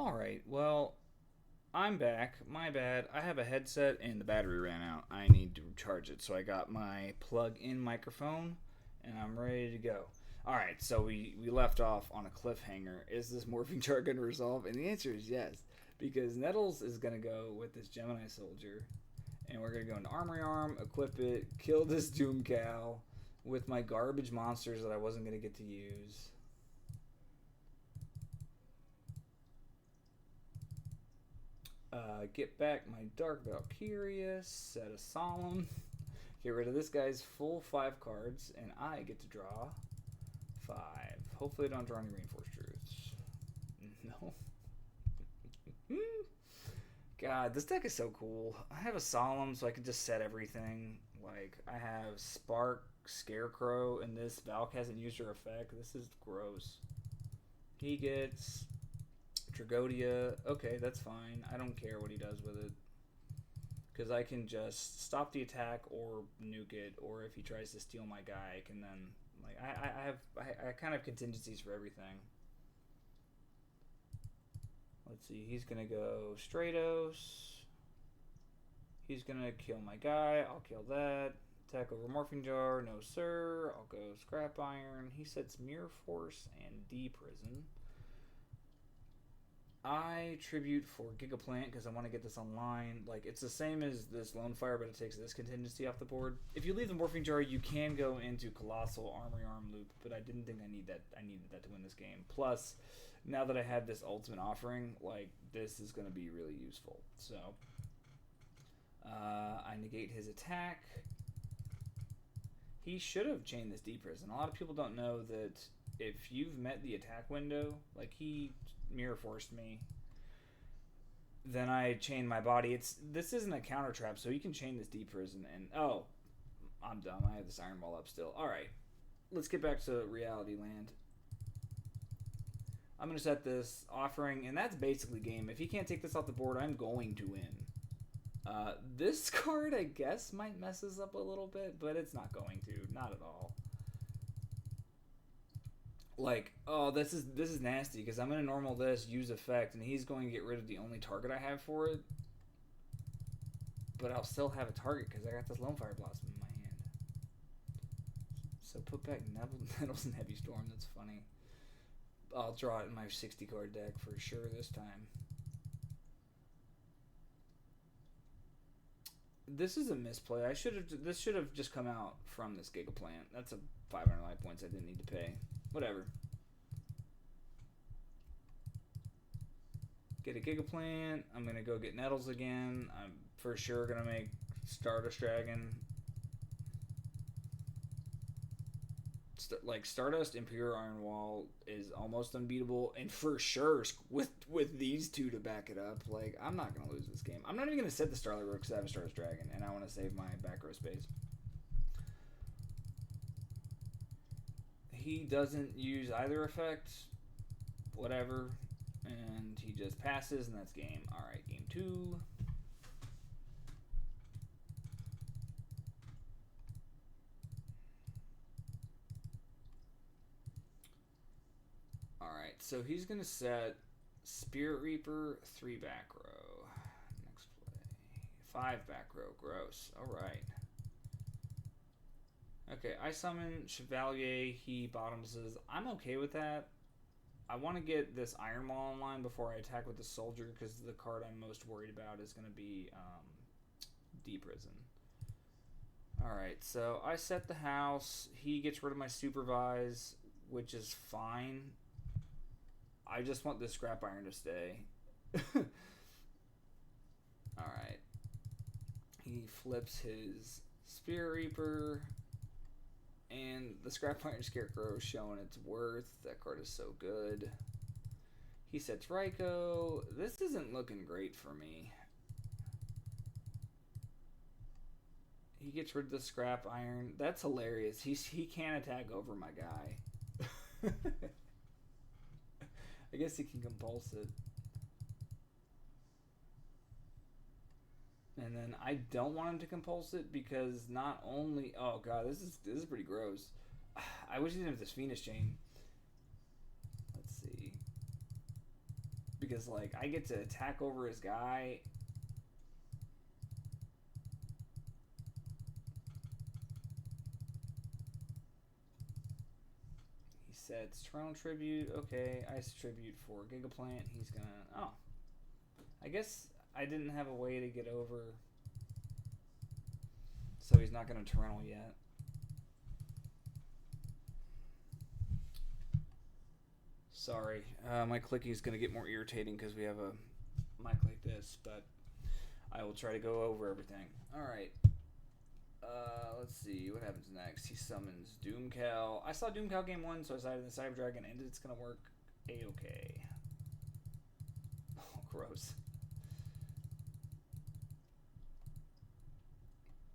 Alright, well, I'm back. My bad. I have a headset and the battery ran out. I need to charge it. So I got my plug in microphone and I'm ready to go. Alright, so we left off on a cliffhanger. Is this morphing chart going to resolve? And the answer is yes. Because Nettles is going to go with this Gemini soldier. And we're going to go into Armory Arm, equip it, kill this Doom Cow with my garbage monsters that I wasn't going to get to use. Get back my Dark Valkyria, set a Solemn, get rid of this guy's full 5 cards, and I get to draw 5. Hopefully I don't draw any Reinforced Truths. No. God, this deck is so cool. I have a Solemn so I can just set everything. Like, I have Spark, Scarecrow, and this Valk hasn't used her effect. This is gross. He gets Tragodia. Okay, that's fine. I don't care what he does with it. Because I can just stop the attack or nuke it, or if he tries to steal my guy, I can then, like, I kind of have contingencies for everything. Let's see, he's gonna go Stratos. He's gonna kill my guy, I'll kill that. Attack over Morphing Jar, no sir. I'll go Scrap Iron. He sets Mirror Force and D Prison. I tribute for Gigaplant because I want to get this online. Like, it's the same as this Lone Fire, but it takes this contingency off the board. If you leave the Morphing Jar, you can go into Colossal Armory Arm loop, but I didn't think I needed that to win this game. Plus, now that I have this Ultimate Offering, like, this is going to be really useful. So, I negate his attack. He should have chained this D Prison. A lot of people don't know that if you've met the attack window, like, he Mirror Forced me, then I chain my body. This isn't a counter trap, so you can chain this D Prison. And oh, I'm dumb. I have this Iron Ball up still. All right, let's get back to reality land. I'm gonna set this offering, and that's basically game. If he can't take this off the board, I'm going to win. This card, I guess, might mess us up a little bit, but it's not going to. Not at all. Like, oh, this is nasty because I'm gonna normal this, use effect, and he's going to get rid of the only target I have for it. But I'll still have a target because I got this Lone Fire Blossom in my hand. So put back Nettles and Heavy Storm. That's funny. I'll draw it in my 60 card deck for sure this time. This is a misplay. This should have just come out from this Gigaplant. That's a 500 life points I didn't need to pay. Whatever. Get a Gigaplant. I'm gonna go get Nettles again. I'm for sure gonna make Stardust Dragon. Like, Stardust Imperial Iron Wall is almost unbeatable, and for sure with these two to back it up, like, I'm not gonna lose this game. I'm not even gonna set the Starlight Road because I have a Stardust Dragon and I want to save my back row space. He doesn't use either effect, whatever, and he just passes, and that's game. All right, game 2. Alright, so he's going to set Spirit Reaper, 3 back row. Next play. 5 back row. Gross. Alright. Okay, I summon Chevalier. He bottoms his. I'm okay with that. I want to get this Iron Wall online before I attack with the Soldier because the card I'm most worried about is going to be D Prison. Alright, so I set the house. He gets rid of my Supervise, which is fine. I just want this Scrap Iron to stay. Alright. He flips his Spirit Reaper. And the Scrap Iron Scarecrow is showing its worth. That card is so good. He sets Raikou. This isn't looking great for me. He gets rid of the Scrap Iron. That's hilarious. He can't attack over my guy. I guess he can compulse it. And then I don't want him to compulse it because not only... Oh, God, this is pretty gross. I wish he didn't have this Venus Chain. Let's see. because like I get to attack over his guy. He sets Toronto Tribute. Okay, Ice Tribute for Gigaplant. He's gonna. Oh, I guess I didn't have a way to get over, so he's not gonna Toronto yet. Sorry, my clicking is gonna get more irritating because we have a mic like this, but I will try to go over everything. All right. Let's see what happens next. He summons Doomcal. I saw Doomcal game 1, so I decided the Cyber Dragon ended. It's gonna work a-okay. Oh, gross.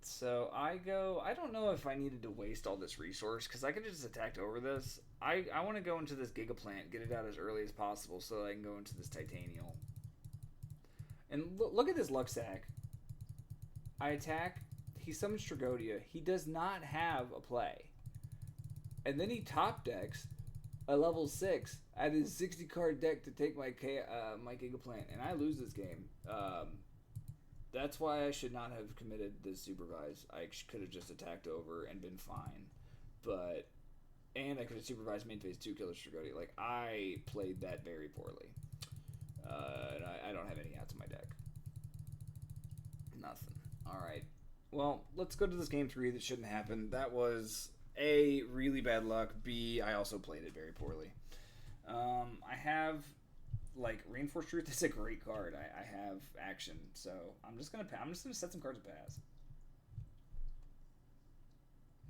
So I go. I don't know if I needed to waste all this resource because I could have just attacked over this. I want to go into this Gigaplant, get it out as early as possible so that I can go into this Titanial. And look at this luck sack. I attack. He summons Tragodia. He does not have a play. And then he top decks a level 6 at his 60 card deck to take my my Gigaplant. And I lose this game. That's why I should not have committed this supervise. I could have just attacked over and been fine. And I could have supervised main phase 2 killer Tragodia. Like, I played that very poorly. And I don't have any outs in my deck. Nothing. Alright. Well, let's go to this game 3 that shouldn't happen. That was A, really bad luck. B, I also played it very poorly. I have, like, Reinforced Truth is a great card. I have action, so I'm just gonna set some cards to pass.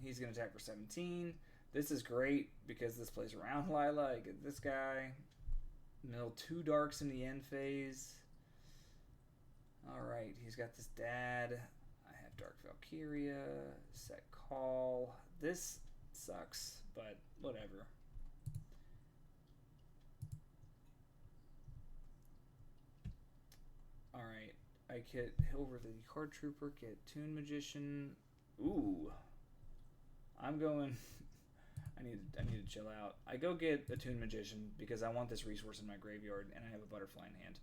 He's gonna attack for 17. This is great because this plays around Lila. I get this guy. Mill 2 darks in the end phase. Alright, he's got this dad. I have Dark Valkyria. Set call. This sucks, but whatever. Alright, I get over the Card Trooper, get Toon Magician. Ooh. I'm going... I need to chill out. I go get a Toon Magician because I want this resource in my graveyard, and I have a Butterfly in hand.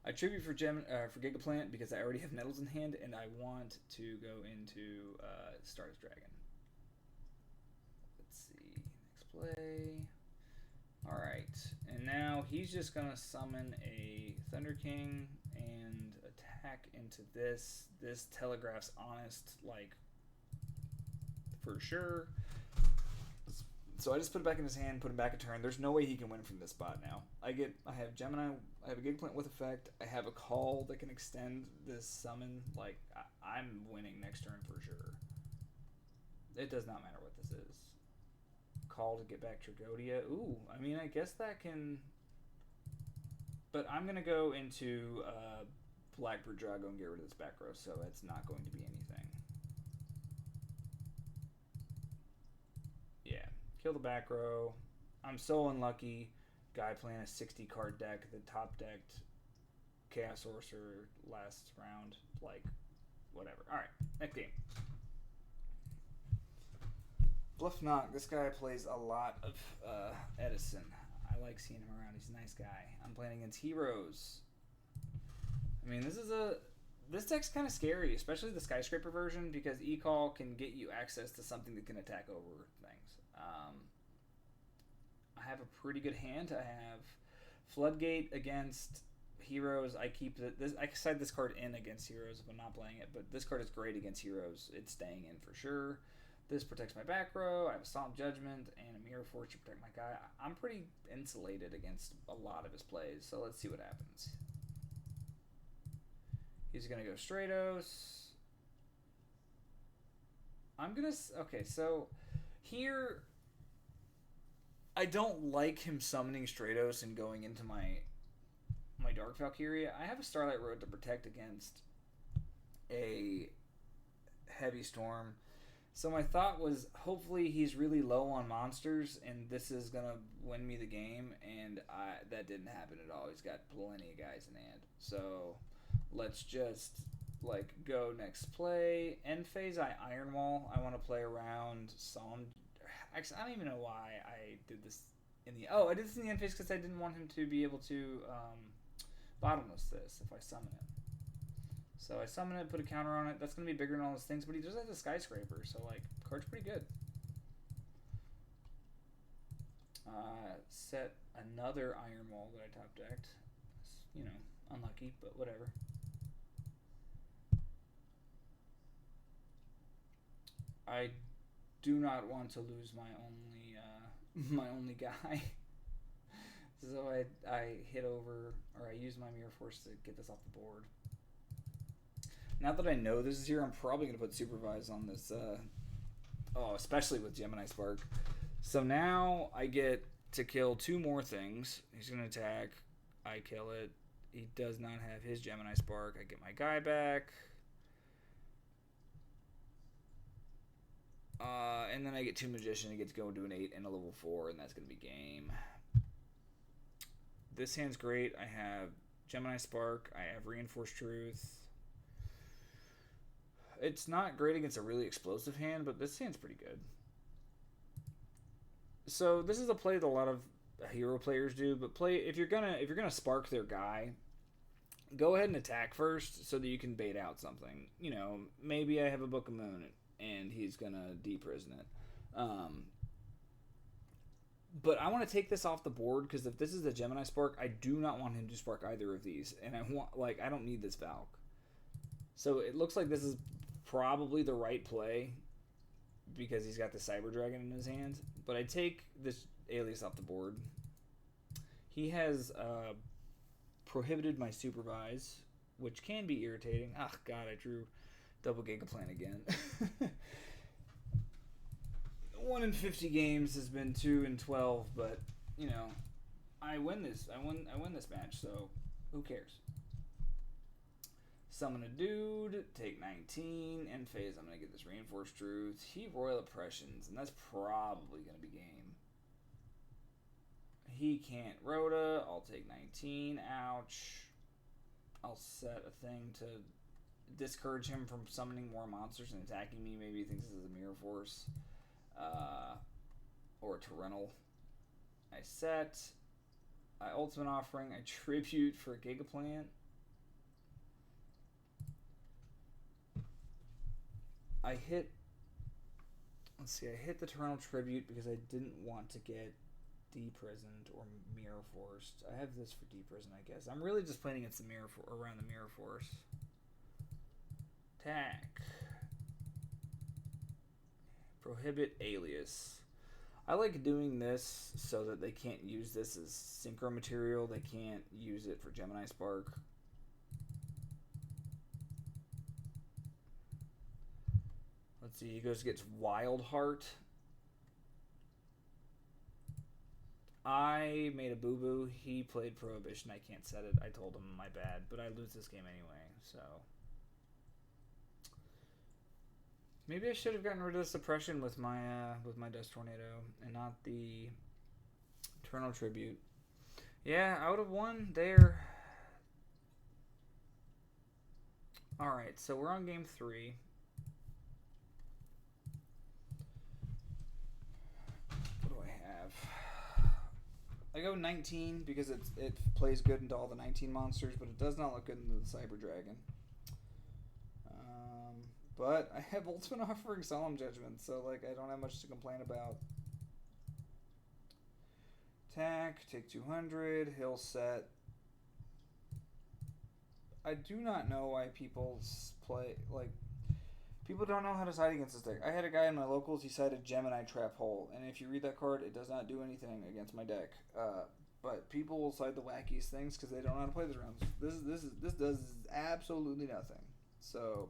I tribute for Gigaplant because I already have Nettles in hand, and I want to go into Stardust Dragon. Let's see. Next play. Alright. And now he's just going to summon a Thunder King and attack into this. This telegraphs Honest, like, for sure. So I just put it back in his hand, put him back a turn. There's no way he can win from this spot now. I have Gemini, I have a Gigaplant with effect, I have a call that can extend this summon. Like, I'm winning next turn for sure. It does not matter what this is. Call to get back Tragodia. Ooh, I mean, I guess that can... But I'm going to go into Blackbird Drago and get rid of this back row, so it's not going to be anything. Yeah. Kill the back row. I'm so unlucky. Guy playing a 60 card deck that top decked Chaos Sorcerer last round. Like, whatever. Alright, next game. Bluff Knock. This guy plays a lot of Edison. I like seeing him around. He's a nice guy. I'm playing against Heroes. I mean, this deck's kind of scary, especially the Skyscraper version, because E-Call can get you access to something that can attack over things. I have a pretty good hand. I have Floodgate against Heroes. I keep I side this card in against Heroes if I'm not playing it, but this card is great against Heroes. It's staying in for sure. This protects my back row. I have a Solemn Judgment and a Mirror Force to protect my guy. I'm pretty insulated against a lot of his plays, so let's see what happens. He's going to go Stratos. Okay, so here I don't like him summoning Stratos and going into my Dark Valkyria. I have a Starlight Road to protect against a Heavy Storm. So my thought was, hopefully he's really low on monsters, and this is going to win me the game, and that didn't happen at all. He's got plenty of guys in hand. So let's just, like, go next play. End phase, I Iron Wall. I want to play around Solemn... Actually, I don't even know why I did this in the... Oh, I did this in the end phase because I didn't want him to be able to bottomless this if I summon it. So I summon it, put a counter on it. That's going to be bigger than all those things, but he just has a skyscraper, so like, card's pretty good. Set another Iron Wall that I top decked. You know, unlucky, but whatever. I do not want to lose my only guy. So I hit over, or I use my Mirror Force to get this off the board. Now that I know this is here, I'm probably going to put Supervise on this, especially with Gemini Spark. So now I get to kill 2 more things. He's going to attack, I kill it. He does not have his Gemini Spark. I get my guy back. And then I get 2 Magician. He gets to go into an 8 and a level 4, and that's going to be game. This hand's great. I have Gemini Spark. I have Reinforced Truth. It's not great against a really explosive hand, but this hand's pretty good. So this is a play that a lot of hero players do, but if you're gonna spark their guy, go ahead and attack first so that you can bait out something. You know, maybe I have a Book of Moon and he's gonna deprison it. But I want to take this off the board because if this is a Gemini Spark, I do not want him to spark either of these, and I don't need this Valk. So it looks like this is probably the right play because he's got the Cyber Dragon in his hand. But I take this Alias off the board. He has prohibited my Supervise, which can be irritating. Ah, God, I drew double Gigaplant again. 1 in 50 games has been 2 in 12, but you know, I win this. I win this match, so who cares? Summon a dude, take 19, end phase. I'm gonna get this Reinforced Truth. He Royal Oppressions, and that's probably gonna be game. He can't Rhoda. I'll take 19. Ouch. I'll set a thing to discourage him from summoning more monsters and attacking me. Maybe he thinks this is a Mirror Force. Or Torrential. I set. I Ultimate Offering. I Tribute for a Gigaplant. I hit the Torrential Tribute because I didn't want to get deprisoned or Mirror Forced. I have this for deprison, I guess. I'm really just playing against the around the Mirror Force. Attack. Prohibit Alias. I like doing this so that they can't use this as synchro material. They can't use it for Gemini Spark. Let's see, he gets Wild Heart. I made a boo-boo. He played Prohibition. I can't set it. I told him my bad, but I lose this game anyway, so... Maybe I should have gotten rid of the suppression with my Dust Tornado and not the Eternal Tribute. Yeah, I would have won there. Alright, so we're on game 3. What do I have? I go 19 because it plays good into all the 19 monsters, but it does not look good into the Cyber Dragon. But I have Ultimate Offering Solemn Judgment, so like I don't have much to complain about. Attack, take 200, he'll set. I do not know why people play, like, people don't know how to side against this deck. I had a guy in my locals, he sided Gemini Trap Hole, and if you read that card, it does not do anything against my deck. But people will side the wackiest things because they don't know how to play these rounds. This does absolutely nothing. So...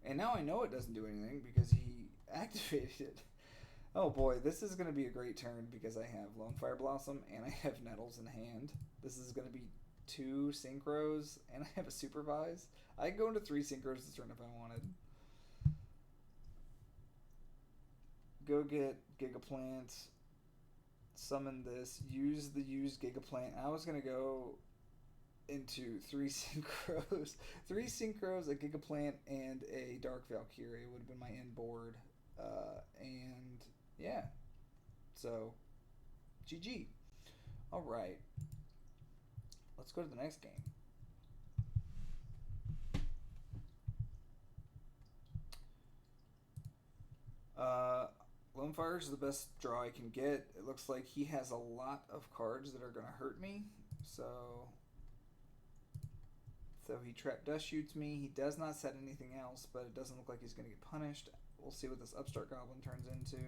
And now I know it doesn't do anything because he activated it. Oh boy, this is going to be a great turn because I have Lone Fire Blossom and I have Nettles in hand. This is going to be 2 Synchros and I have a Supervise. I could go into 3 Synchros this turn if I wanted. Go get Gigaplant. Summon this. Use the used Gigaplant. I was going to go... into 3 Synchros. 3 Synchros, a Gigaplant, and a Dark Valkyrie would have been my end board. And yeah. So GG. All right. Let's go to the next game. Lone Fire is the best draw I can get. It looks like he has a lot of cards that are going to hurt me. So he trap dust shoots me. He does not set anything else, but it doesn't look like he's going to get punished. We'll see what this Upstart Goblin turns into.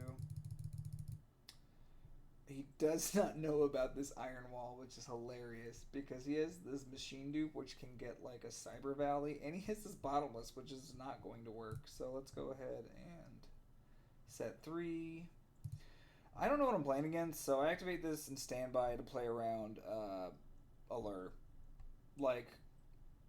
He does not know about this Iron Wall, which is hilarious because he has this Machine Dupe, which can get like a Cyber Valley, and he has this Bottomless, which is not going to work. So let's go ahead and set 3. I don't know what I'm playing against, so I activate this and stand by to play around Allure. Like,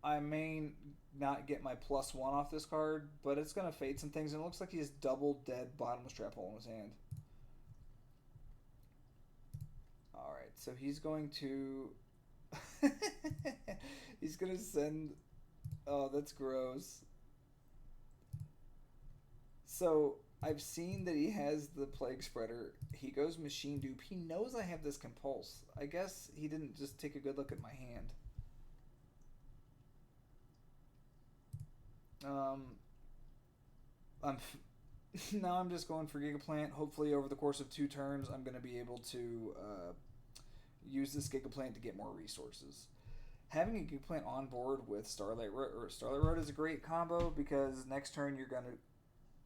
I may not get my +1 off this card, but it's going to fade some things, and it looks like he has double dead Bottomless Trap Hole in his hand. Alright, so he's going to... he's going to send... Oh, that's gross. So, I've seen that he has the Plague Spreader. He goes Machine Dupe. He knows I have this Compulse. I guess he didn't just take a good look at my hand. Now I'm just going for Gigaplant. Hopefully over the course of 2 turns I'm going to be able to use this Gigaplant to get more resources. Having a Gigaplant on board with Starlight Road is a great combo because next turn you're going to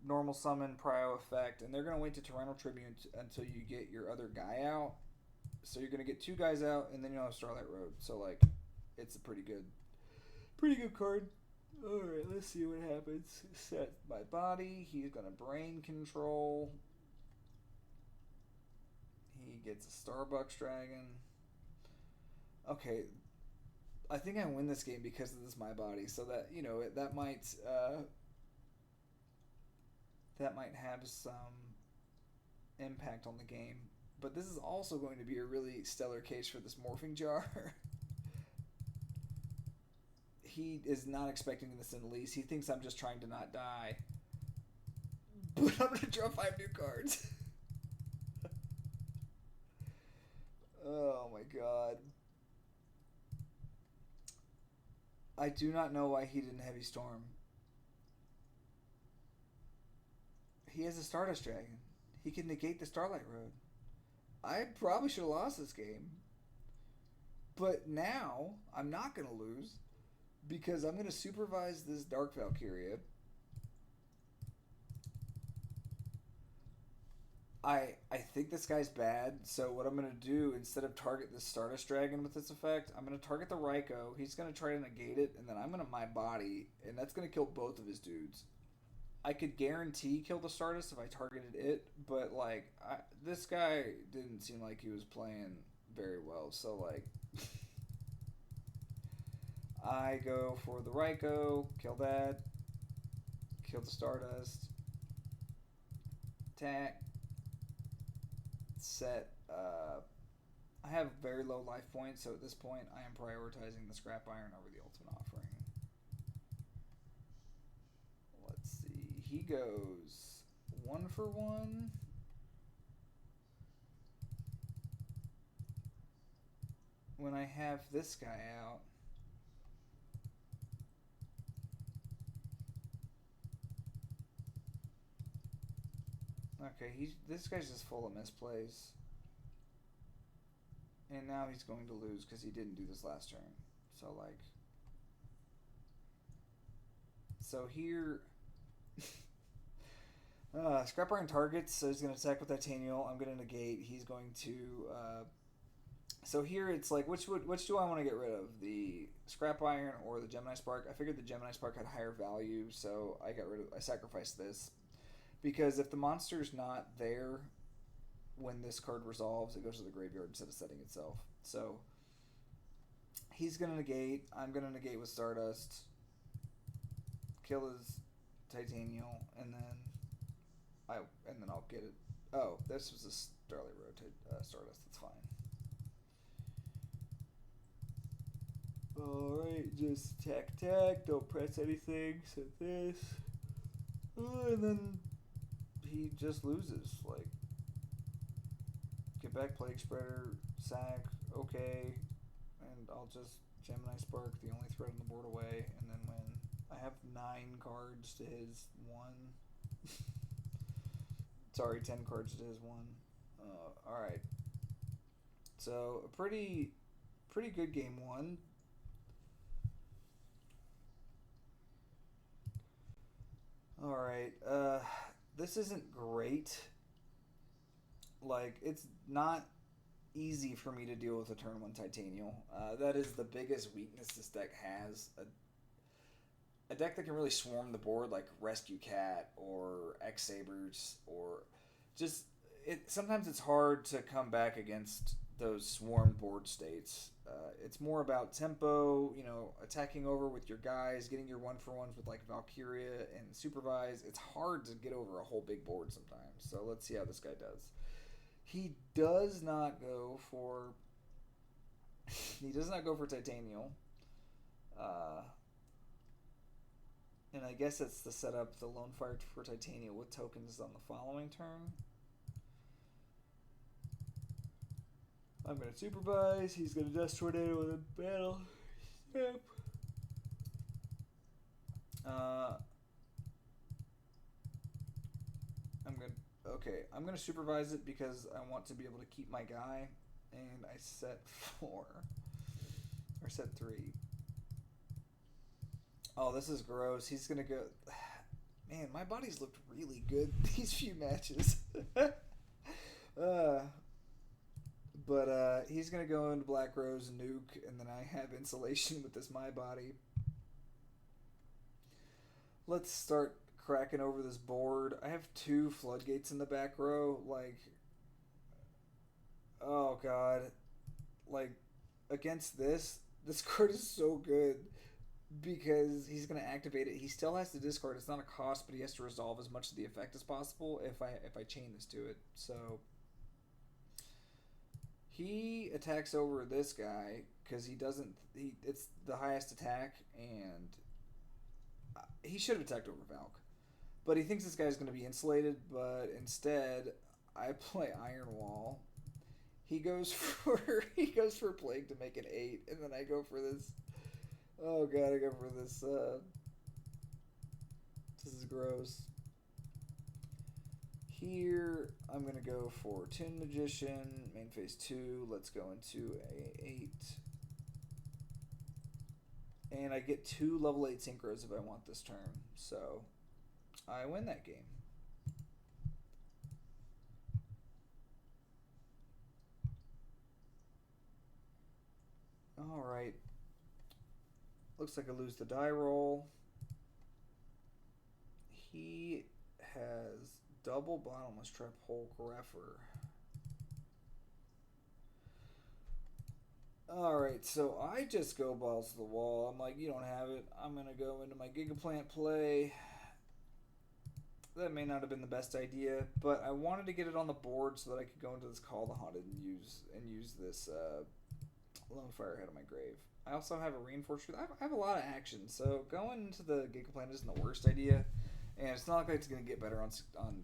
normal summon Prio Effect, and they're going to wait to Torrential Tribune until you get your other guy out. So you're going to get 2 guys out, and then you'll have Starlight Road. So, like, it's a pretty good card. Alright, let's see what happens. Set my body. He's going to Brain Control. He gets a Starbucks Dragon. Okay, I think I win this game because of this my body. So that, you know, that might have some impact on the game. But this is also going to be a really stellar case for this Morphing Jar. He is not expecting this in Elise. He thinks I'm just trying to not die. But I'm going to draw 5 new cards. Oh my god. I do not know why he didn't Heavy Storm. He has a Stardust Dragon. He can negate the Starlight Road. I probably should have lost this game. But now, I'm not going to lose. Because I'm going to supervise this Dark Valkyria. I think this guy's bad, so what I'm going to do, instead of target this Stardust Dragon with this effect, I'm going to target the Raikou. He's going to try to negate it, and then I'm going to My Body, and that's going to kill both of his dudes. I could guarantee kill the Stardust if I targeted it, but, like, this guy didn't seem like he was playing very well, so, like... I go for the Raikou, kill that, kill the Stardust, attack, set, I have very low life points, so at this point I am prioritizing the Scrap Iron over the Ultimate Offering. Let's see, he goes 1 for 1. When I have this guy out, okay, this guy's just full of misplays. And now he's going to lose because he didn't do this last turn. So, like... So here... Scrap Iron targets, so he's going to attack with Titanial. I'm going to negate. He's going to... So here it's like, which do I want to get rid of? The Scrap Iron or the Gemini Spark? I figured the Gemini Spark had higher value, so I sacrificed this. Because if the monster's not there when this card resolves, it goes to the graveyard instead of setting itself. So he's going to negate. I'm going to negate with Stardust. Kill his Titanial, and then I'll get it. Oh, this was a Starlight Road Stardust. That's fine. Alright, just attack, don't press anything, set this. And then he just loses, like, get effect, Plague Spreader, Sack, okay, and I'll just Gemini Spark the only threat on the board away, and then when I have 9 cards to his 1. Sorry, 10 cards to his 1. Alright. So, a pretty good game 1. Alright, this isn't great. Like, it's not easy for me to deal with a turn 1 Titanial. That is the biggest weakness this deck has. A deck that can really swarm the board like Rescue Cat or X-Sabers or just... Sometimes it's hard to come back against those swarm board states. It's more about tempo, attacking over with your guys, getting your 1-for-1s with like Valkyria and Supervise. It's hard to get over a whole big board sometimes. So let's see how this guy does. He does not go for Titanial. And I guess it's to set up the Lone Fire for Titanial with tokens on the following turn. I'm going to Supervise. He's going to Dust Tornado with a battle. Yep. I'm going to Supervise it because I want to be able to keep my guy. And I set 4. Or set 3. Oh, this is gross. He's going to go... Man, my body's looked really good these few matches. But he's going to go into Black Rose and Nuke, and then I have Insulation with this My Body. Let's start cracking over this board. I have 2 Floodgates in the back row. Like, oh god. Like, against this card is so good because he's going to activate it. He still has to discard. It's not a cost, but he has to resolve as much of the effect as possible if I chain this to it. So... He attacks over this guy because it's the highest attack, and he should have attacked over Valk. But he thinks this guy's going to be insulated, but instead, I play Iron Wall. He goes for Plague to make an 8, and then I go for this. Oh god, I go for this. This is gross. Here, I'm going to go for Tin Magician, main phase 2. Let's go into a 8. And I get 2 level 8 synchros if I want this turn. So, I win that game. Alright. Looks like I lose the die roll. He has... Double Bottomless Trap Hole Greffer. Alright, so I just go balls to the wall. I'm like, you don't have it. I'm going to go into my Gigaplant play. That may not have been the best idea, but I wanted to get it on the board so that I could go into this Call the Haunted and use this Lone Fire Head on my grave. I also have a Reinforced Truth. I have a lot of action, so going into the Gigaplant isn't the worst idea. And it's not like it's going to get better on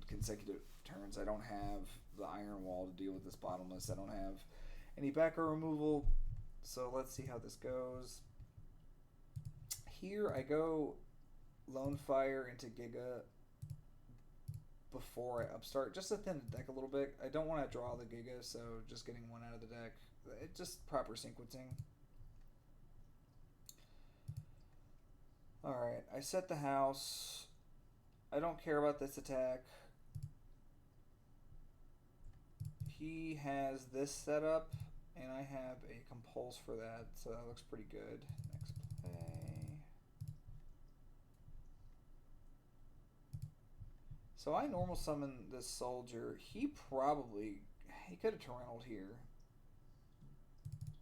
consecutive turns. I don't have the Iron Wall to deal with this Bottomless. I don't have any back row removal. So let's see how this goes. Here I go Lone Fire into Giga before I upstart, just to thin the deck a little bit. I don't want to draw the Giga, so just getting one out of the deck. It's just proper sequencing. Alright, I set the house. I don't care about this attack. He has this set up, and I have a Compulse for that, so that looks pretty good. Next play. So I normal summon this soldier. He could have Torrentialed here.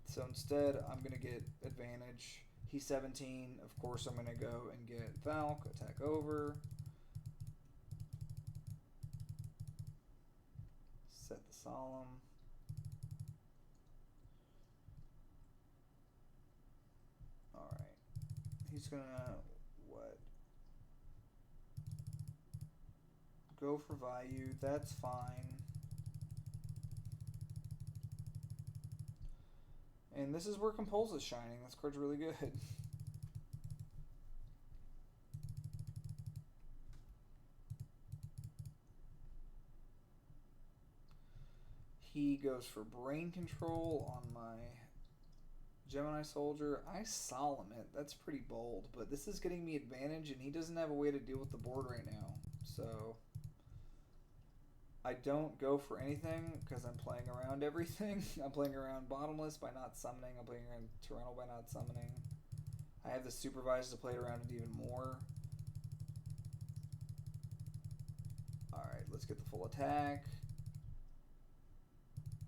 So instead, I'm going to get advantage. He's 17. Of course, I'm going to go and get Valk, attack over. Set the Solemn. Alright. He's gonna, go for value. That's fine. And this is where Compulse is shining. This card's really good. He goes for brain control on my Gemini soldier. I solemn it. That's pretty bold, but this is getting me advantage, and he doesn't have a way to deal with the board right now. So I don't go for anything because I'm playing around everything. I'm playing around Bottomless by not summoning. I'm playing around Toronto by not summoning. I have the Supervised to play around it even more. Alright, let's get the full attack.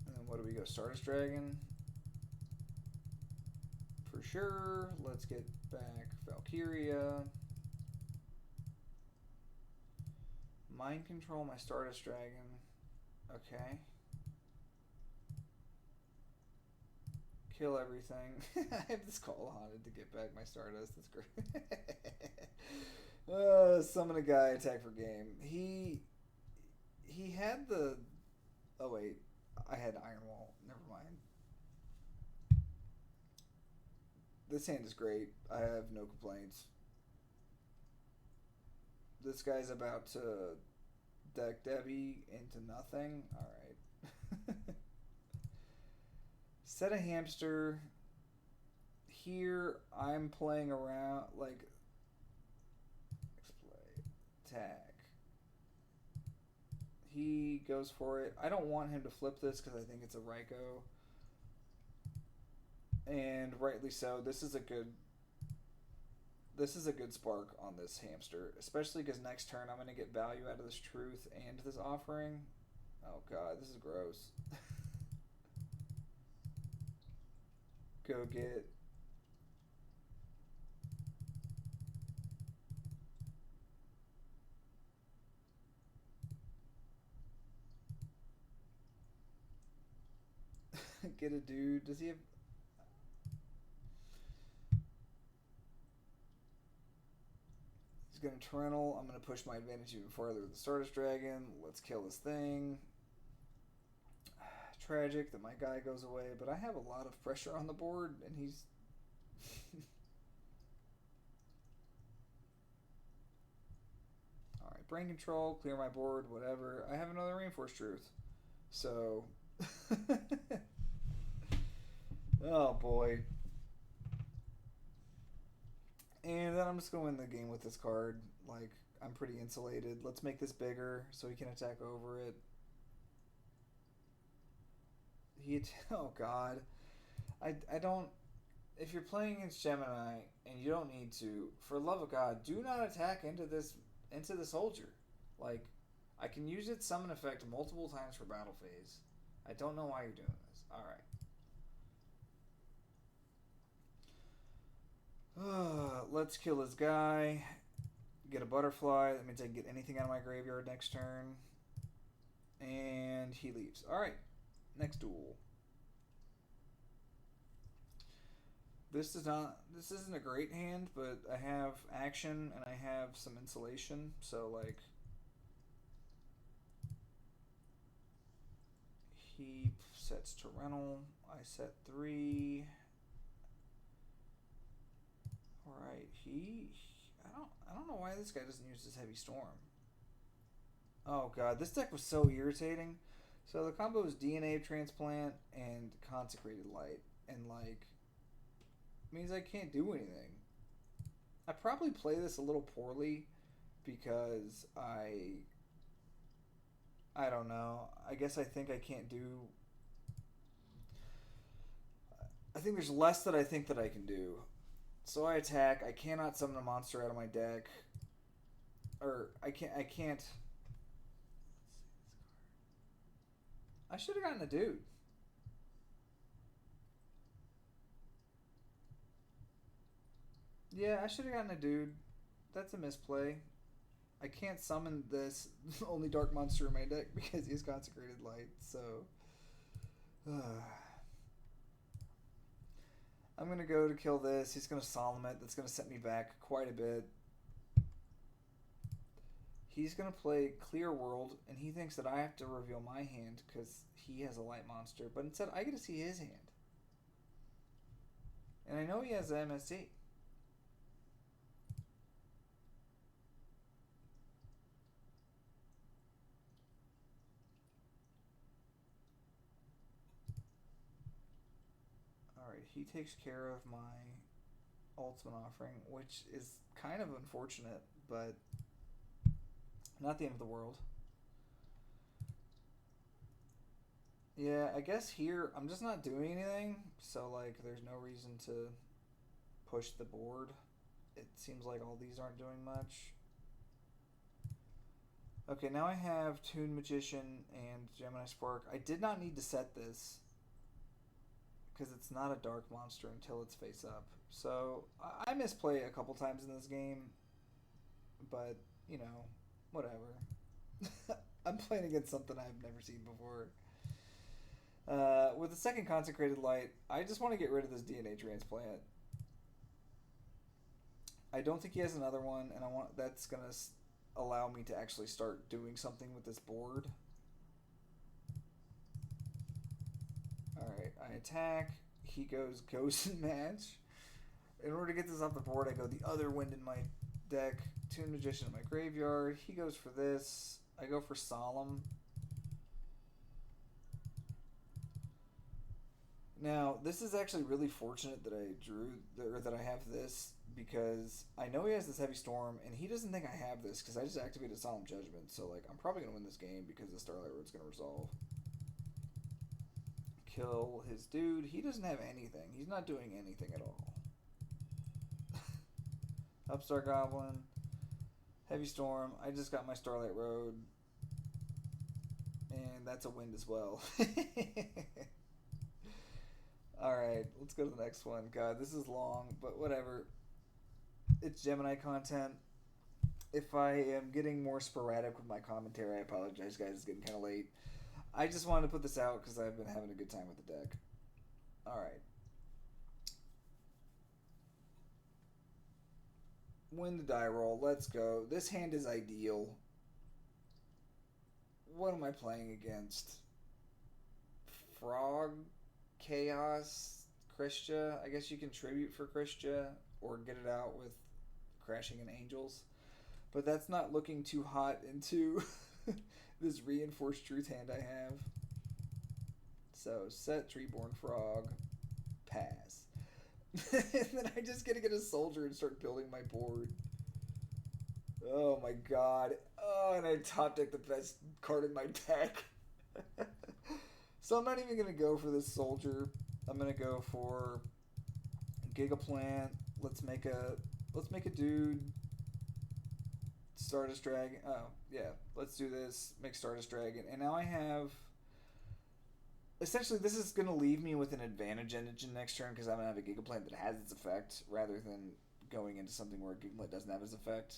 And then what do we go? Stardust Dragon. For sure. Let's get back Valkyria. Mind Control my Stardust Dragon. Okay. Kill everything. I have this call haunted to get back my Stardust. That's great. Summon a guy, attack for game. He had the... Oh, wait. I had Iron Wall. Never mind. This hand is great. I have no complaints. This guy's about to deck Debbie into nothing. Alright. Set a hamster. Here, I'm playing around, like, attack. He goes for it. I don't want him to flip this because I think it's a Raikou. And rightly so. This is a good spark on this hamster, especially because next turn I'm going to get value out of this Truth and this offering. Oh god, this is gross. Go get... get a dude. Does he have... He's going to Torrential. I'm going to push my advantage even farther with the Stardust Dragon. Let's kill this thing. Tragic that my guy goes away, but I have a lot of pressure on the board, and he's... Alright, Brain Control, clear my board, whatever. I have another Reinforced Truth. So... oh boy. And then I'm just going to win the game with this card. Like, I'm pretty insulated. Let's make this bigger so he can attack over it. Oh god. I don't... If you're playing against Gemini, and you don't need to, for the love of god, do not attack into the soldier. Like, I can use its summon effect multiple times for battle phase. I don't know why you're doing this. Alright. Let's kill this guy. Get a butterfly. That means I can get anything out of my graveyard next turn. And he leaves. Alright. Next duel. This isn't a great hand, but I have action and I have some insulation, so like he sets Torrential, I set 3. Alright, I don't know why this guy doesn't use his Heavy Storm. Oh god, this deck was so irritating. So the combo is DNA Transplant and Consecrated Light, and like means I can't do anything. I probably play this a little poorly because I don't know. I guess I think I can't do... I think there's less that I think that I can do. So I attack. I cannot summon a monster out of my deck. Or, I can't... I should have gotten a dude. Yeah, I should have gotten a dude. That's a misplay. I can't summon this only dark monster in my deck because he has Consecrated Light, so... I'm going to go to kill this. He's going to Solemn it. That's going to set me back quite a bit. He's going to play Clear World, and he thinks that I have to reveal my hand because he has a light monster. But instead, I get to see his hand. And I know he has an MSC. Alright, he takes care of my ultimate offering, which is kind of unfortunate, but not the end of the world. Yeah, I guess here I'm just not doing anything, so like there's no reason to push the board. It seems like all these aren't doing much. Okay, now I have Toon Magician and Gemini Spark. I did not need to set this because it's not a dark monster until it's face up. So I misplay a couple times in this game, but you know, whatever. I'm playing against something I've never seen before. With the second Consecrated Light, I just want to get rid of this DNA transplant. I don't think he has another one, and that's gonna allow me to actually start doing something with this board. Alright, I attack. He goes Ghost and Match. In order to get this off the board, I go the other Wind in my deck, Toon Magician in my graveyard. He goes for this. I go for Solemn. Now, this is actually really fortunate that I drew, or that I have this, because I know he has this Heavy Storm, and he doesn't think I have this, because I just activated Solemn Judgment, so like I'm probably going to win this game because the Starlight Road's going to resolve. Kill his dude. He doesn't have anything. He's not doing anything at all. Upstart Goblin. Heavy Storm. I just got my Starlight Road. And that's a wind as well. Alright, let's go to the next one. God, this is long, but whatever. It's Gemini content. If I am getting more sporadic with my commentary, I apologize, guys. It's getting kind of late. I just wanted to put this out because I've been having a good time with the deck. Alright. Win the die roll. Let's go. This hand is ideal. What am I playing against? Frog? Chaos? Christia? I guess you can tribute for Christia or get it out with Crashing in Angels. But that's not looking too hot into this Reinforced Truth hand I have. So, set Treeborn Frog. Pass. And then I just get to get a soldier and start building my board. Oh my god. Oh, and I top deck the best card in my deck. So I'm not even going to go for this soldier. I'm going to go for Gigaplant. Let's make a dude. Stardust Dragon. Oh, yeah. Let's do this. Make Stardust Dragon. And now I have... Essentially, this is going to leave me with an advantage engine next turn because I'm going to have a Gigaplant that has its effect rather than going into something where Gigaplant doesn't have its effect.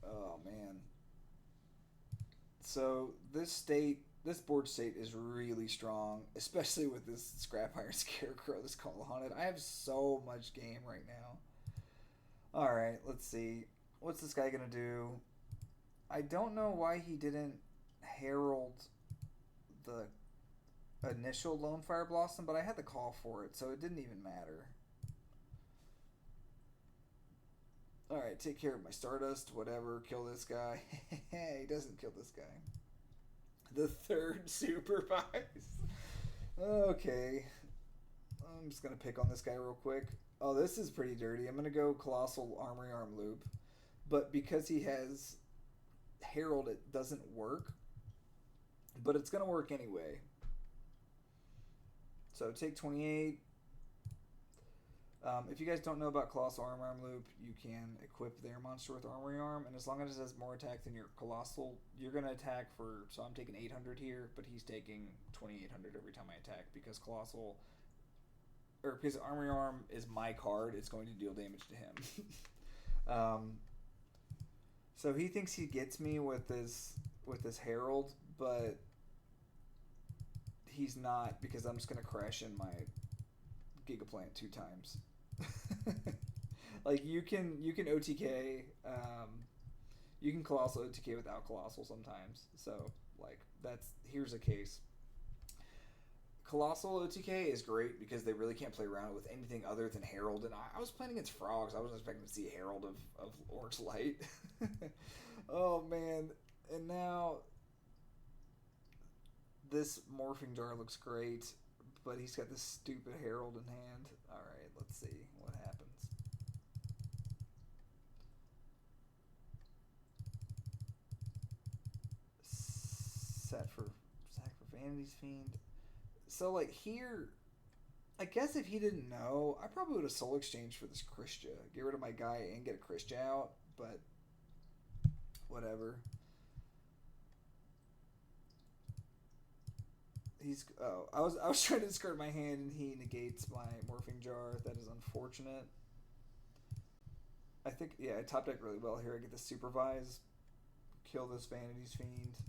Oh, man. So, this board state is really strong, especially with this Scrap Iron Scarecrow, this Call Haunted. I have so much game right now. Alright, let's see. What's this guy going to do? I don't know why he didn't herald the initial Lone Fire Blossom, but I had the call for it, so it didn't even matter. Alright, take care of my Stardust, whatever, kill this guy. He doesn't kill this guy. The third supervise. Okay. I'm just going to pick on this guy real quick. Oh, this is pretty dirty. I'm going to go Colossal Armory Arm Loop. But because he has Herald, it doesn't work. But it's going to work anyway. So take 28. If you guys don't know about Colossal Armory Arm Loop, you can equip their monster with Armory Arm. And as long as it has more attack than your Colossal, you're going to attack for... So I'm taking 800 here, but he's taking 2800 every time I attack. Because Colossal... Or because Armory Arm is my card, it's going to deal damage to him. So he thinks he gets me with this Herald, but he's not, because I'm just going to crash in my Gigaplant 2 times. Like you can OTK, you can Colossal OTK without Colossal sometimes. So like here's a case. Colossal OTK is great because they really can't play around with anything other than Herald. And I was playing against Frogs. I wasn't expecting to see Herald of Orc's Light. Oh, man. And now this Morphing Jar looks great, but he's got this stupid Herald in hand. Alright, let's see what happens. Sack for Vanity's Fiend. So, like, here, I guess if he didn't know, I probably would have soul exchanged for this Christia. Get rid of my guy and get a Christia out, but whatever. I was trying to discard my hand and he negates my Morphing Jar. That is unfortunate. I think, yeah, I top deck really well here. I get the Supervise, kill this Vanity's Fiend.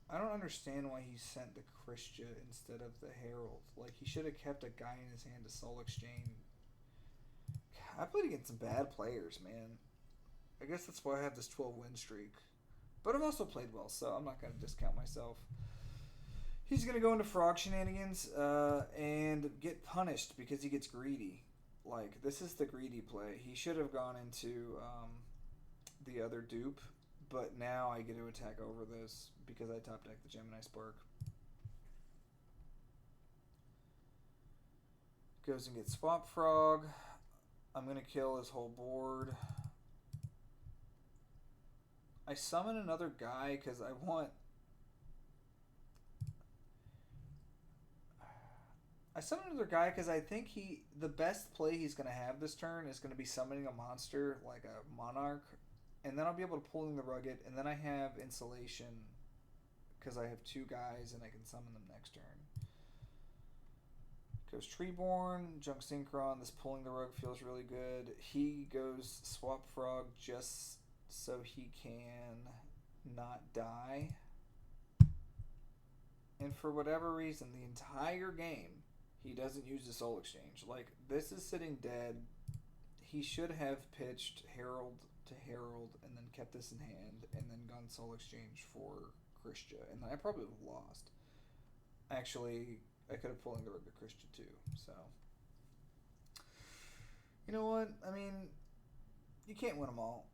I don't understand why he sent the Christia instead of the Herald. Like, he should have kept a guy in his hand to soul exchange. I played against some bad players, man. I guess that's why I have this 12-win streak. But I've also played well, so I'm not going to discount myself. He's going to go into Frog Shenanigans and get punished because he gets greedy. Like, this is the greedy play. He should have gone into the other dupe. But now I get to attack over this because I top deck the Gemini Spark. Goes and gets Swamp Frog. I'm going to kill his whole board. I summon another guy because I want... I summon another guy because I think the best play he's going to have this turn is going to be summoning a monster like a Monarch. And then I'll be able to pull in the Rugged, and then I have Insulation because I have two guys and I can summon them next turn. Goes Treeborn, Junk Synchron. This pulling the rug feels really good. He goes Swap Frog just so he can not die. And for whatever reason, the entire game, he doesn't use the Soul Exchange. Like, this is sitting dead. He should have pitched Herald to Herald and then kept this in hand and then gone Soul Exchange for Christia, and I probably would have lost. Actually, I could have pulled in the rug to Christia too, so you know what, I mean, you can't win them all.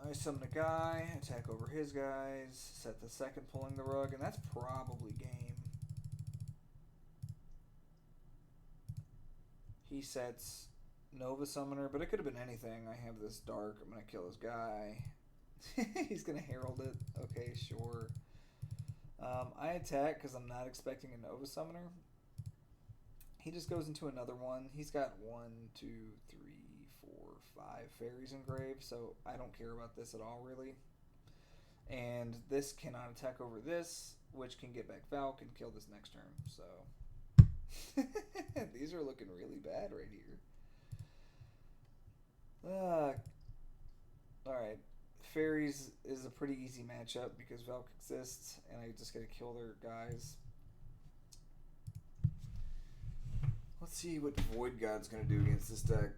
I summon a guy, attack over his guys, set the second pulling the rug, and that's probably game. He sets Nova Summoner, but it could have been anything. I have this Dark. I'm going to kill this guy. He's going to Herald it. Okay, sure. I attack because I'm not expecting a Nova Summoner. He just goes into another one. He's got 1, 2, 3, 4, 5 fairies engraved, so I don't care about this at all, really. And this cannot attack over this, which can get back Valk and kill this next turn, so... These are looking really bad right here. Alright. Fairies is a pretty easy matchup because Valk exists, and I just gotta kill their guys. Let's see what Void God's gonna do against this deck.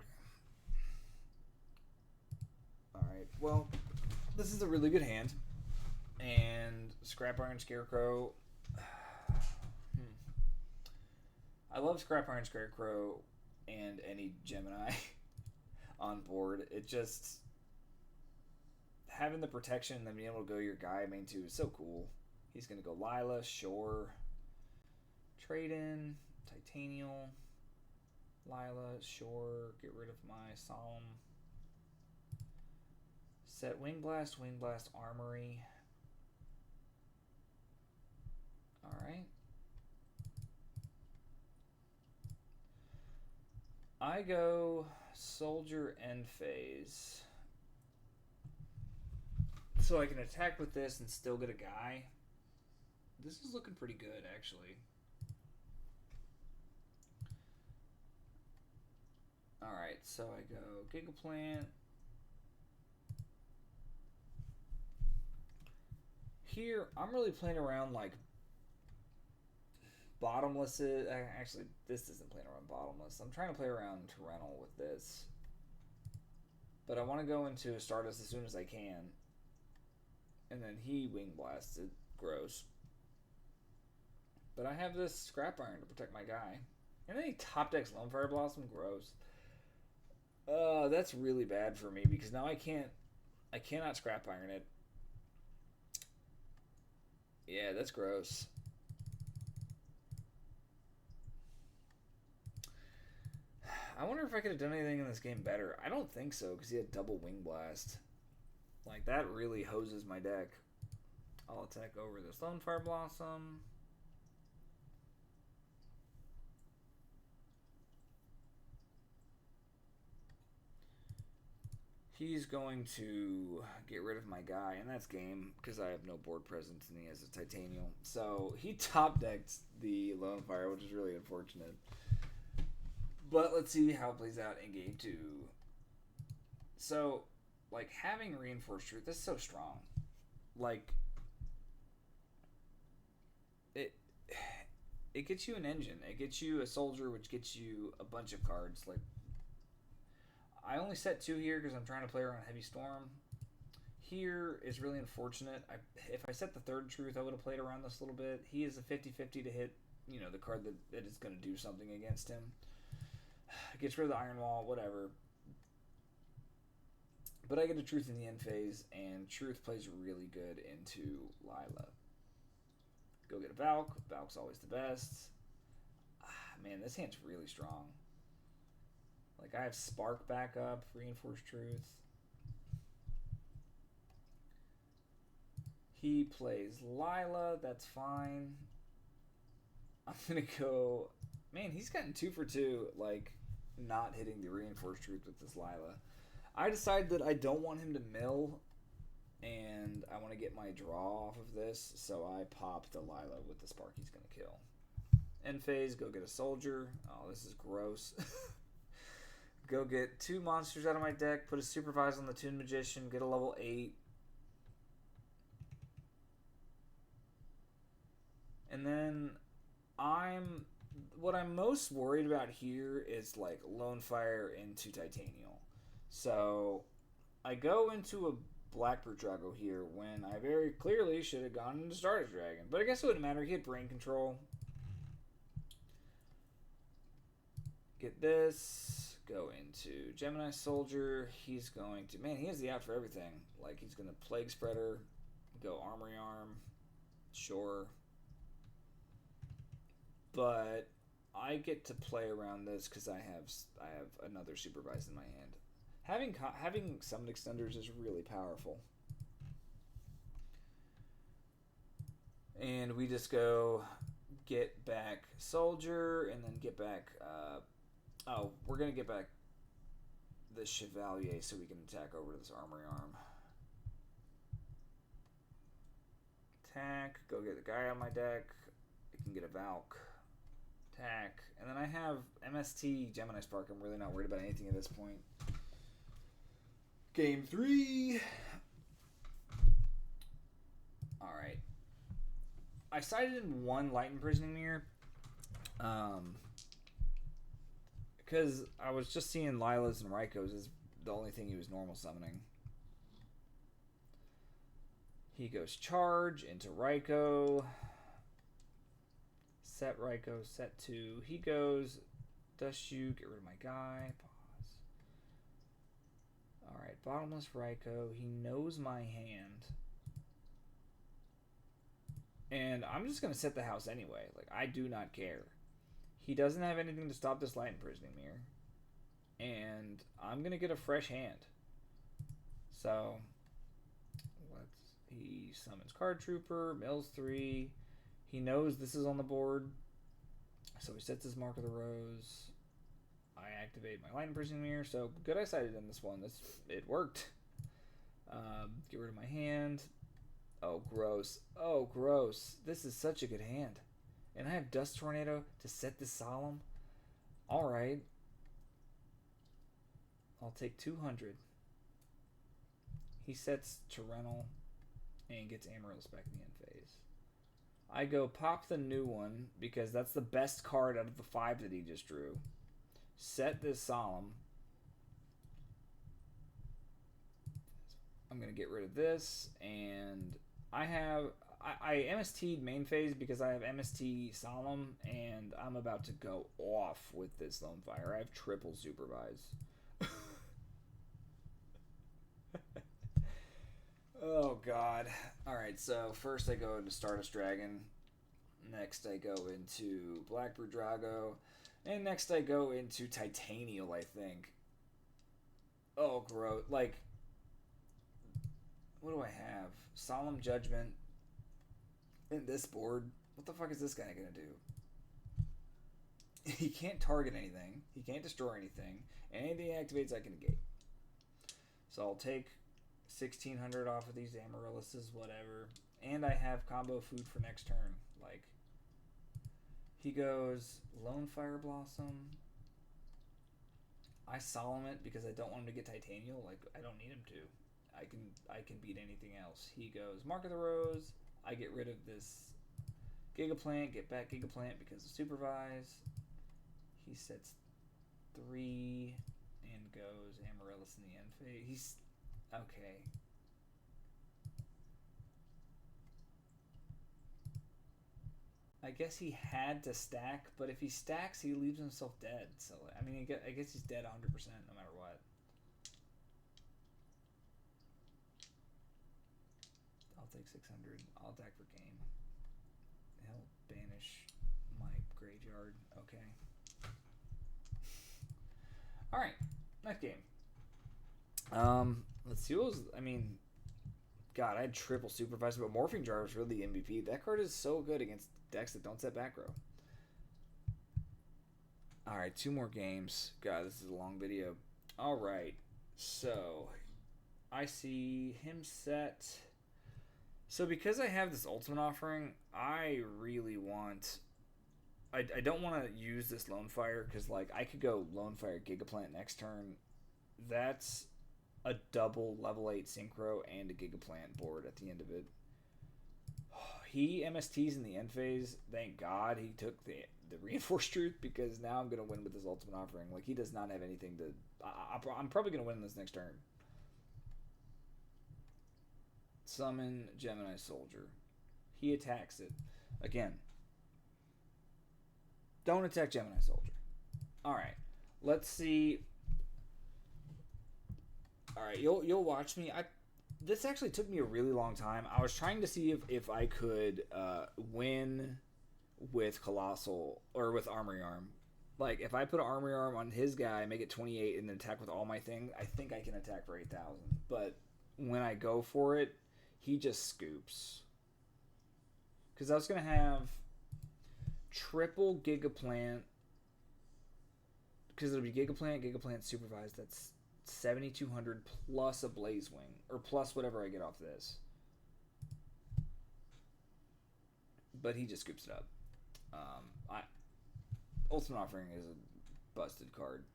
Alright, well, this is a really good hand. And Scrap Iron Scarecrow. I love Scrap Iron Scarecrow and any Gemini on board. It just... having the protection and then being able to go your guy main 2 is so cool. He's going to go Lila, Shore, Trade in, Titanial, Lila, Shore, get rid of my Solemn. Set Wing Blast, Armory. Alright. I go Soldier End Phase. So I can attack with this and still get a guy. This is looking pretty good, actually. Alright, so I go Gigaplant. Here, I'm really playing around like Bottomless. Actually, this isn't playing around Bottomless. I'm trying to play around Torrential with this. But I want to go into Stardust as soon as I can. And then he wing blasted. Gross. But I have this scrap iron to protect my guy. And then he top decks Lone Fire Blossom. Gross. That's really bad for me because now I cannot scrap iron it. Yeah, that's gross. I wonder if I could have done anything in this game better. I don't think so because he had double wing blast. Like that really hoses my deck. I'll attack over this Lone Fire Blossom. He's going to get rid of my guy, and that's game because I have no board presence and he has a Titanium. So he top decked the Lone Fire, which is really unfortunate. But let's see how it plays out in game 2. So, like, having Reinforced Truth, this is so strong. Like, it gets you an engine. It gets you a soldier, which gets you a bunch of cards. Like, I only set 2 here because I'm trying to play around Heavy Storm. Here is really unfortunate. If I set the third Truth, I would have played around this a little bit. He is a 50-50 to hit, the card that is going to do something against him. Gets rid of the Iron Wall, whatever. But I get a Truth in the end phase, and Truth plays really good into Lila. Go get a Valk. Valk's always the best. Man, this hand's really strong. Like, I have Spark backup, Reinforced Truth. He plays Lila, that's fine. I'm going to go... Man, he's gotten 2 for 2, like, not hitting the Reinforced Truth with this Lila. I decided that I don't want him to mill, and I want to get my draw off of this, so I pop the Lila with the Spark he's going to kill. End phase, go get a Soldier. Oh, this is gross. Go get 2 monsters out of my deck, put a Supervise on the Toon Magician, get a level 8. And then what I'm most worried about here is like Lone Fire into Titanial. So I go into a Blackbird Drago here when I very clearly should have gone into Stardust Dragon. But I guess it wouldn't matter. He had Brain Control. Get this. Go into Gemini Soldier. He's going to... Man, he has the out for everything. Like, he's going to Plague Spreader. Go Armory Arm. Sure. But I get to play around this because I have another Supervise in my hand. Having Summon Extenders is really powerful. And we just go get back Soldier and then get back... we're going to get back the Chevalier so we can attack over to this Armory Arm. Attack. Go get the guy on my deck. I can get a Valk. Attack. And then I have MST Gemini Spark. I'm really not worried about anything at this point. Game 3. Alright. I sided in 1 Light Imprisoning Mirror. Because I was just seeing Lila's and Raikou as the only thing he was normal summoning. He goes Charge into Raikou. Set Raikou, set 2. He goes Dust You, get rid of my guy. Pause. Alright, Bottomless Raikou. He knows my hand. And I'm just going to set the house anyway. Like, I do not care. He doesn't have anything to stop this Light Imprisoning Mirror. And I'm going to get a fresh hand. So, he summons Card Trooper, mills 3. He knows this is on the board. So he sets his Mark of the Rose. I activate my Light Imprisoning Mirror. So, good I sided in this one. It worked. Get rid of my hand. Oh, gross. Oh, gross. This is such a good hand. And I have Dust Tornado to set this Solemn. Alright. I'll take 200. He sets Torrential and gets Amaryllis back in the end phase. I go pop the new one because that's the best card out of the 5 that he just drew. Set this Solemn. I'm going to get rid of this, and I have... I MST'd main phase because I have MST Solemn, and I'm about to go off with this Lone Fire. I have triple supervise. Oh, God. Alright, so first I go into Stardust Dragon. Next I go into Blackbird Drago. And next I go into Titanial, I think. Oh, gross. Like, what do I have? Solemn Judgment. In this board, what the fuck is this guy gonna do? He can't target anything. He can't destroy anything. And anything he activates, I can negate. So I'll take 1,600 off of these Amaryllises, whatever. And I have combo food for next turn. Like, he goes Lone Fire Blossom. I Solemn it because I don't want him to get Titanial. Like, I don't need him to. I can beat anything else. He goes Mark of the Rose. I get rid of this Gigaplant, get back Gigaplant because of Supervise. He sets 3 and goes Amaryllis in the end phase. He's... okay. I guess he had to stack, but if he stacks, he leaves himself dead. So, I mean, I guess he's dead 100% no matter what. I'll take 600. I'll attack for game. He'll banish my graveyard. Okay. Alright. Next game. Let's see what was... I mean... God, I had triple Supervisor, but Morphing Jar was really the MVP. That card is so good against decks that don't set back row. Alright, 2 more games. God, this is a long video. Alright. So... I see him set... So because I have this Ultimate Offering, I really want... I don't want to use this Lone Fire because, like, I could go Lone Fire Gigaplant next turn. That's a double level 8 Synchro and a Gigaplant board at the end of it. He MSTs in the end phase. Thank God he took the Reinforced Truth because now I'm going to win with this Ultimate Offering. Like, he does not have anything to... I'm probably going to win this next turn. Summon Gemini Soldier. He attacks it. Again. Don't attack Gemini Soldier. Alright. Let's see. Alright, you'll watch me. This actually took me a really long time. I was trying to see if I could win with Colossal or with Armory Arm. Like, if I put an Armory Arm on his guy, make it 28, and then attack with all my things, I think I can attack for 8,000. But when I go for it, he just scoops. Because I was going to have triple Gigaplant. Because it'll be Gigaplant, Gigaplant Supervised. That's 7,200 plus a Blaze Wing. Or plus whatever I get off this. But he just scoops it up. Ultimate Offering is a busted card.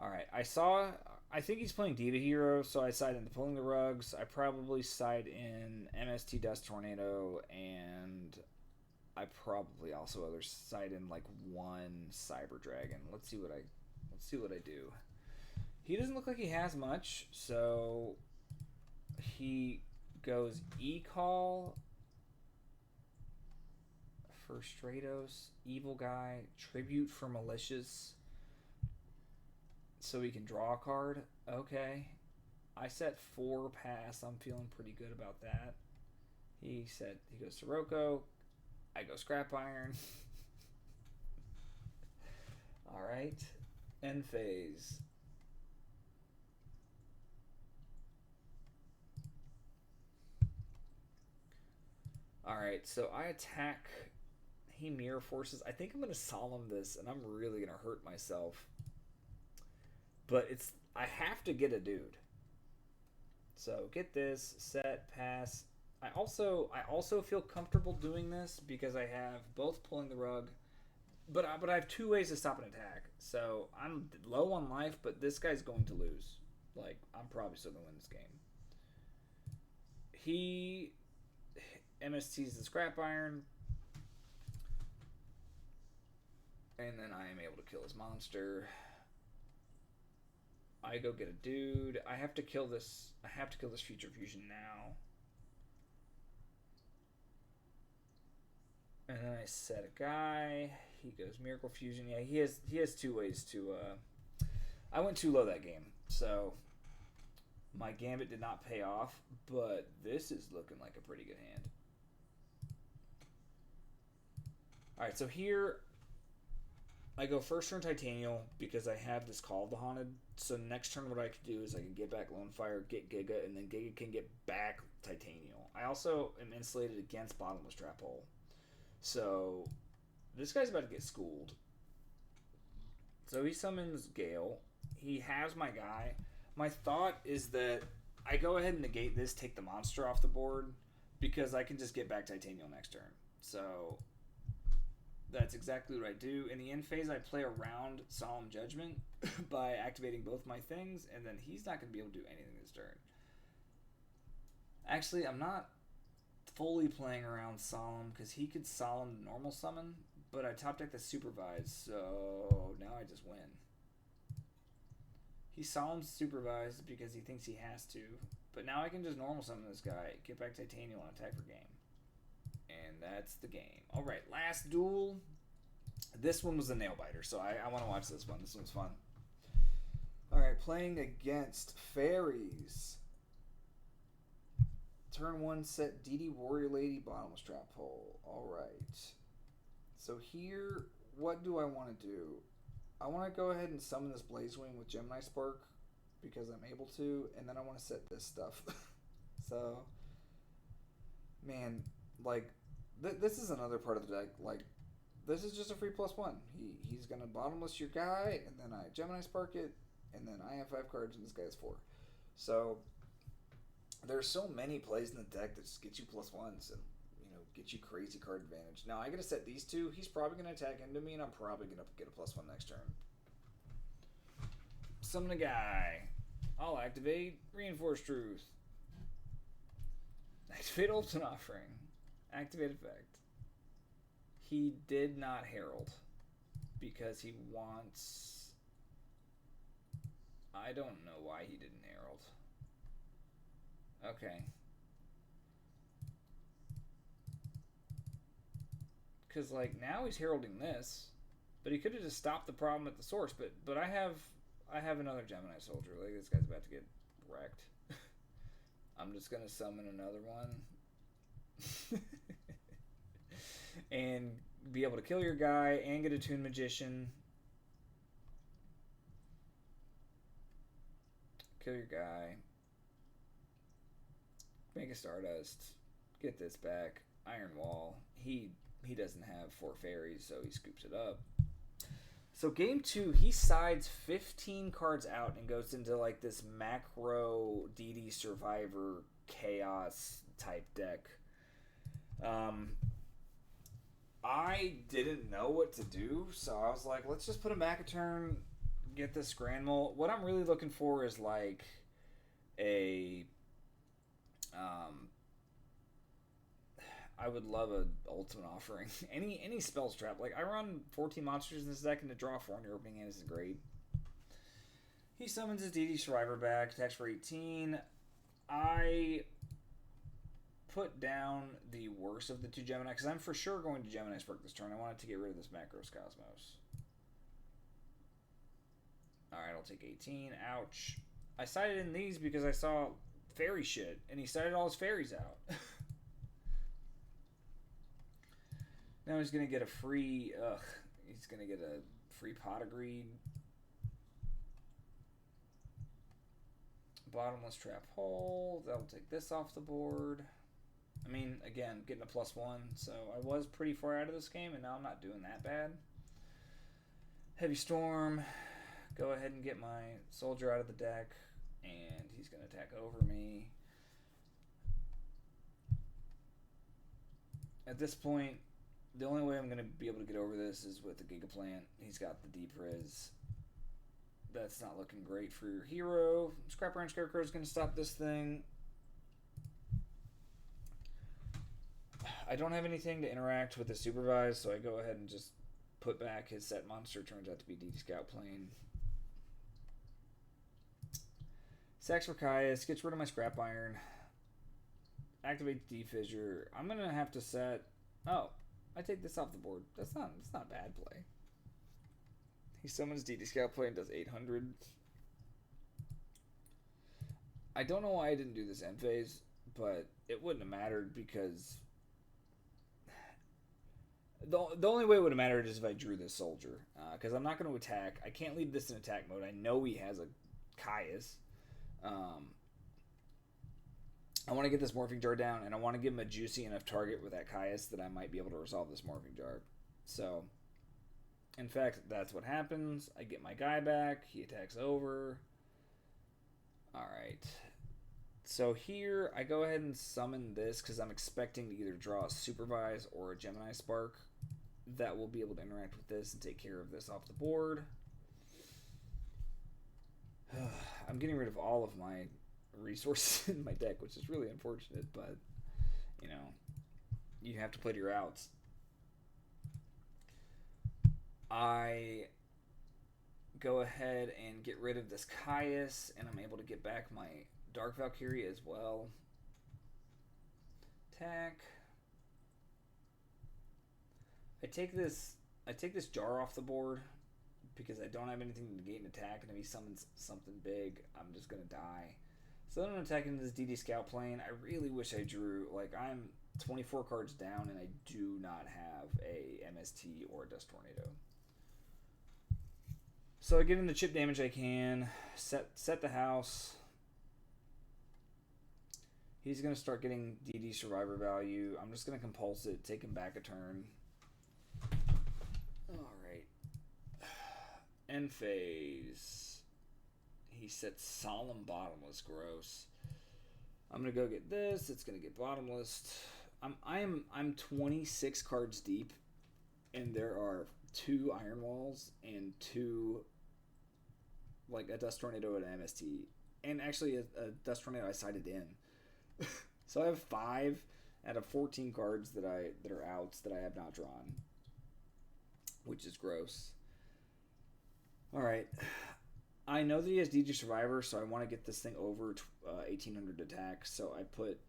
Alright, I think he's playing Diva Hero, so I side into Pulling the Rugs. I probably side in MST Dust Tornado, and I probably also other side in like 1 Cyber Dragon. Let's see what I do. He doesn't look like he has much, so he goes E-Call for Stratos, Evil Guy, Tribute for Malicious. So we can draw a card. Okay. I set 4 pass. I'm feeling pretty good about that. He goes Sirocco. I go Scrap Iron. Alright. End phase. Alright, so I attack. He Mirror Forces. I think I'm going to Solemn this, and I'm really going to hurt myself. But I have to get a dude. So get this, set, pass. I also feel comfortable doing this because I have both Pulling the Rug, but I have 2 ways to stop an attack. So I'm low on life, but this guy's going to lose. Like, I'm probably still going to win this game. He MSTs the Scrap Iron, and then I am able to kill his monster. I go get a dude. I have to kill this. I have to kill this future fusion now. And then I set a guy. He goes Miracle Fusion. Yeah, he has two ways to. I went too low that game, so my gambit did not pay off. But this is looking like a pretty good hand. All right, so here I go first turn Titanial because I have this Call of the Haunted. So next turn, what I can do is I can get back Lone Fire, get Giga, and then Giga can get back Titanial. I also am insulated against Bottomless Trap Hole. So this guy's about to get schooled. So he summons Gale. He has my guy. My thought is that I go ahead and negate this, take the monster off the board, because I can just get back Titanial next turn. So that's exactly what I do. In the end phase, I play around Solemn Judgment by activating both my things, and then he's not going to be able to do anything this turn. Actually, I'm not fully playing around Solemn because he could Solemn normal summon, but I top deck the Supervise, so now I just win. He Solemn Supervised because he thinks he has to, but now I can just normal summon this guy, get back Titanial, and attack for game. And that's the game. Alright, last duel. This one was a nail biter, so I want to watch this one. This one's fun. Alright, playing against Fairies. Turn 1, set DD Warrior Lady, Bottomless Trap Hole. Alright. So here, what do I want to do? I want to go ahead and summon this Blazewing with Gemini Spark because I'm able to, and then I want to set this stuff. So, man, like, this is another part of the deck. Like, this is just a free +1. He's going to bottomless your guy, and then I Gemini Spark it, and then I have 5 cards, and this guy has 4. So, there's so many plays in the deck that just get you +1s and, you know, get you crazy card advantage. Now, I got to set these two. He's probably going to attack into me, and I'm probably going to get a +1 next turn. Summon a guy. I'll activate Reinforced Truth. Activate Ultimate Offering. Activate effect. He did not herald because he wants... I don't know why he didn't herald. Okay. Because, like, now he's heralding this, but he could have just stopped the problem at the source. But I have another Gemini soldier. Like, this guy's about to get wrecked. I'm just gonna summon another one. And be able to kill your guy and get a Toon Magician. Kill your guy. Make a Stardust. Get this back. Iron Wall. He doesn't have 4 fairies, so he scoops it up. So game 2, he sides 15 cards out and goes into like this macro DD Survivor chaos type deck. I didn't know what to do, so I was like, let's just put him back a turn, get this Grand Mole. What I'm really looking for is like a... I would love an Ultimate Offering. any spells trap. Like, I run 14 monsters in this deck, and to draw 4 in your opening hand is great. He summons his DD Survivor back, attacks for 18. I put down the worst of the 2 Gemini, because I'm for sure going to Gemini Spark this turn. I wanted to get rid of this Macros Cosmos. Alright, I'll take 18. Ouch. I sided in these because I saw fairy shit, and he sided all his fairies out. Now he's going to get a free... he's going to get a free Pot of Greed. Bottomless Trap Hole. That'll take this off the board. I mean, again, getting a +1. So I was pretty far out of this game, and now I'm not doing that bad. Heavy Storm. Go ahead and get my soldier out of the deck. And he's going to attack over me. At this point, the only way I'm going to be able to get over this is with the gigaplant. He's got the deep res. That's not looking great for your hero. Scrap Iron Scarecrow is going to stop this thing. I don't have anything to interact with the Supervise, so I go ahead and just put back his set monster. Turns out to be DD Scout Plane. Sacks for Caius, gets rid of my scrap iron. Activate defissure. I'm gonna have to set. Oh, I take this off the board. That's not bad play. He summons DD Scout Play and does 800. I don't know why I didn't do this end phase, but it wouldn't have mattered because the only way it would have mattered is if I drew this soldier. Because I'm not going to attack. I can't leave this in attack mode. I know he has a Caius. I want to get this Morphing Jar down, and I want to give him a juicy enough target with that Caius that I might be able to resolve this Morphing Jar. So, in fact, that's what happens. I get my guy back. He attacks over. Alright. So here, I go ahead and summon this because I'm expecting to either draw a Supervise or a Gemini Spark that will be able to interact with this and take care of this off the board. I'm getting rid of all of my resources in my deck, which is really unfortunate, but, you know, you have to play to your outs. I go ahead and get rid of this Caius, and I'm able to get back my Dark Valkyrie as well. Attack. I take this jar off the board because I don't have anything to negate an attack, and if he summons something big, I'm just gonna die. So then I'm attacking this DD Scout Plane. I really wish I drew, like, I'm 24 cards down, and I do not have a MST or a Dust Tornado. So I get in the chip damage I can, set the house. He's going to start getting DD survivor value. I'm just going to compulse it, take him back a turn. Alright. End phase. He sets Solemn Bottomless. Gross. I'm going to go get this. It's going to get Bottomless. I'm 26 cards deep, and there are 2 Iron Walls and 2, like, a Dust Tornado and an MST. And actually a Dust Tornado I sided in. So I have 5 out of 14 cards that are outs that I have not drawn, which is gross. Alright. I know that he has DG Survivor, so I want to get this thing over 1800 attack, so I put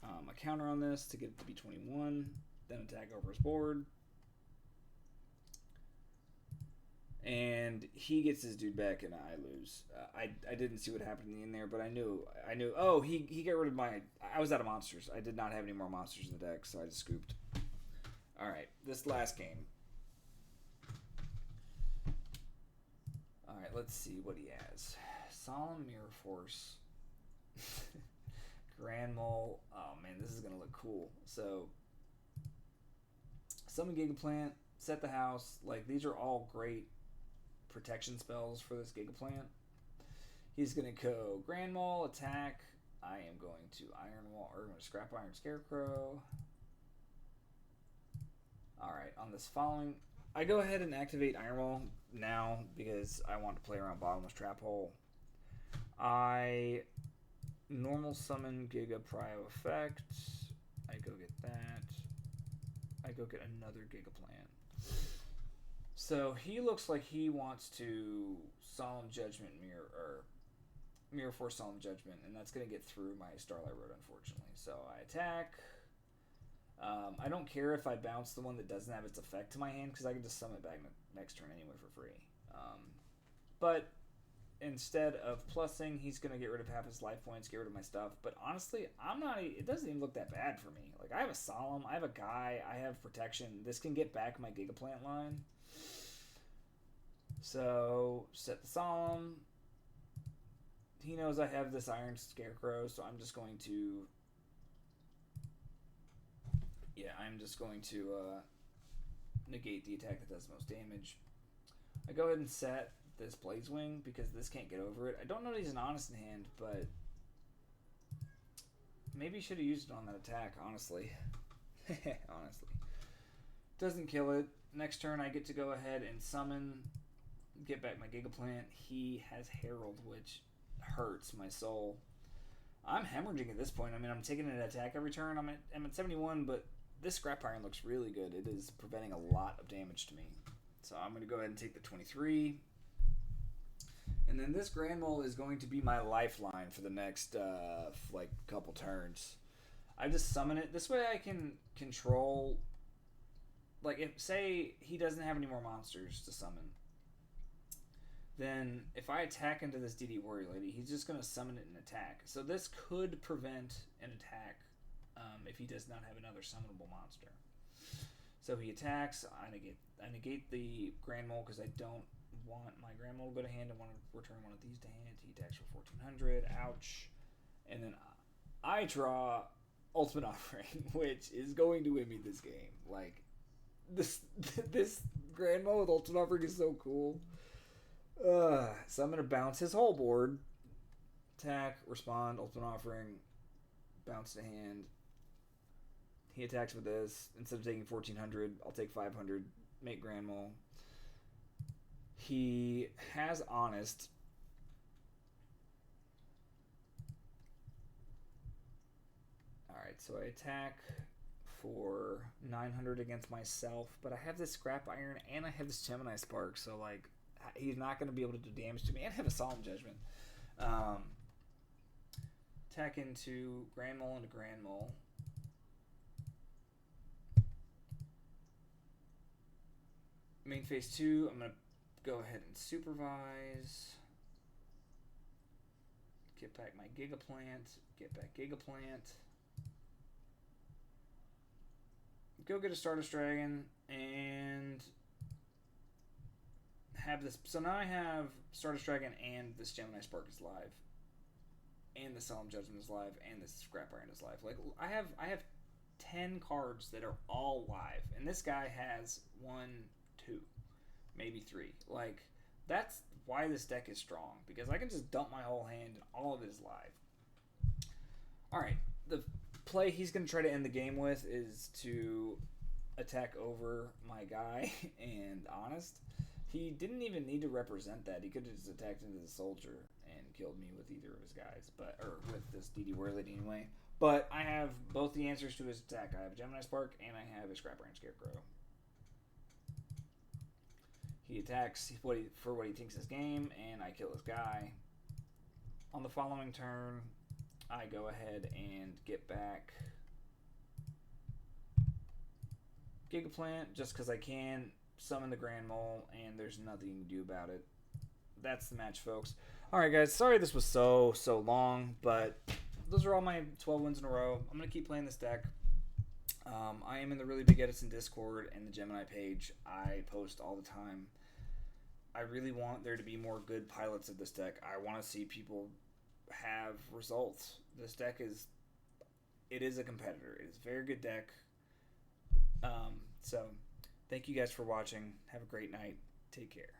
a counter on this to get it to be 21, then attack over his board. And he gets his dude back, and I lose. I didn't see what happened in there, but I knew. Oh, he got rid of my. I was out of monsters. I did not have any more monsters in the deck, so I just scooped. All right, this last game. All right, let's see what he has. Solemn Mirror Force. Grand Mole. Oh man, this is gonna look cool. So, summon Gigaplant. Set the house. Like, these are all great protection spells for this Gigaplant. He's going to go Grand Mole, attack. I am going to Iron Wall, or Scrap Iron Scarecrow. Alright, on this following, I go ahead and activate Iron Wall now because I want to play around Bottomless Trap Hole. I normal summon Giga Prio Effect. I go get that. I go get another Gigaplant. So he looks like he wants to Solemn Judgment Mirror Force Solemn Judgment, and that's going to get through my Starlight Road, unfortunately. So I attack. I don't care if I bounce the one that doesn't have its effect to my hand, because I can just summon it back next turn anyway for free. But instead of plussing, he's going to get rid of half his life points, get rid of my stuff. But honestly, it doesn't even look that bad for me. Like, I have a Solemn, I have a guy, I have protection. This can get back my Gigaplant line. So, set the Solemn. He knows I have this Iron Scarecrow, so I'm just going to... Yeah, I'm just going to negate the attack that does most damage. I go ahead and set this Blazewing because this can't get over it. I don't know that he's an Honest in hand, but maybe should have used it on that attack, honestly. Honestly. Doesn't kill it. Next turn I get to go ahead and summon, get back my Gigaplant. He has Herald, which hurts my soul. I'm hemorrhaging at this point. I mean, I'm taking an attack every turn. I'm at 71, but this Scrap Iron looks really good. It is preventing a lot of damage to me. So I'm going to go ahead and take the 23. And then this Grand Mole is going to be my lifeline for the next like couple turns. I just summon it. This way I can control. Like, if say he doesn't have any more monsters to summon, then if I attack into this DD Warrior Lady, he's just going to summon it and attack. So this could prevent an attack if he does not have another summonable monster. So he attacks. I negate the Grand Mole because I don't want my Grand Mole to go to hand. I want to return one of these to hand. He attacks for 1400. Ouch. And then I draw Ultimate Offering, which is going to win me this game. Like, this Grand Mole with Ultimate Offering is so cool. So I'm going to bounce his whole board. Attack, respond, Ultimate Offering, bounce to hand. He attacks with this. Instead of taking 1400, I'll take 500, make Grand Mole. He has Honest. Alright, so I attack for 900 against myself, but I have this Scrap Iron and I have this Gemini Spark, so like he's not going to be able to do damage to me, and I have a Solemn Judgment. Attack into Grand Mole into Grand Mole. Main phase 2, I'm going to go ahead and supervise. Get back my Gigaplant. Get back Gigaplant. Go get a Stardust Dragon and have this. So now I have Stardust Dragon and this Gemini Spark is live. And the Solemn Judgment is live, and this Scrap Iron is live. Like, I have 10 cards that are all live, and this guy has 1, 2, maybe 3. Like, that's why this deck is strong, because I can just dump my whole hand and all of it is live. Alright, the play he's going to try to end the game with is to attack over my guy and Honest. He didn't even need to represent that. He could have just attacked into the Soldier and killed me with either of his guys, or with this DD Warrior Lady anyway. But I have both the answers to his attack. I have a Gemini Spark and I have a Scrap Iron Scarecrow. He attacks for what he thinks is game, and I kill his guy. On the following turn, I go ahead and get back Gigaplant just because I can, summon the Grand Mole, and there's nothing you can do about it. That's the match, folks. Alright, guys, sorry this was so long, but those are all my 12 wins in a row. I'm going to keep playing this deck. I am in the Really Big Edison Discord and the Gemini page. I post all the time. I really want there to be more good pilots of this deck. I want to see people have results. This deck is a competitor. It is a very good deck. So thank you guys for watching. Have a great night. Take care.